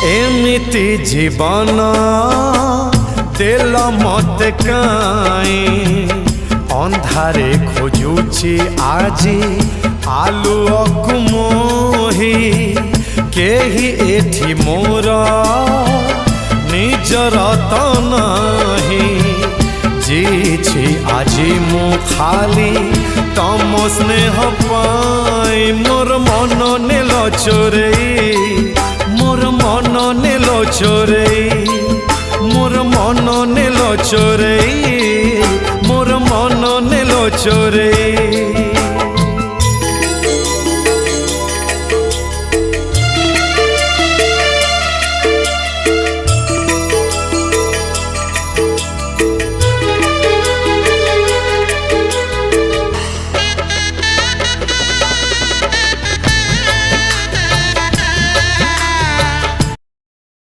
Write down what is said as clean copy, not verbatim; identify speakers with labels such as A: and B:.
A: एमिति जीवन देल मत काई अंधारे खोजुची आजी आलुअकु मोही केही एठी मोर निजर त नाही जीछि आजी मु खाली तम स्नेह पाई मोर मन नेल चोरेई मोर मन नेल चोरेई मोर मन नेल चोरेई।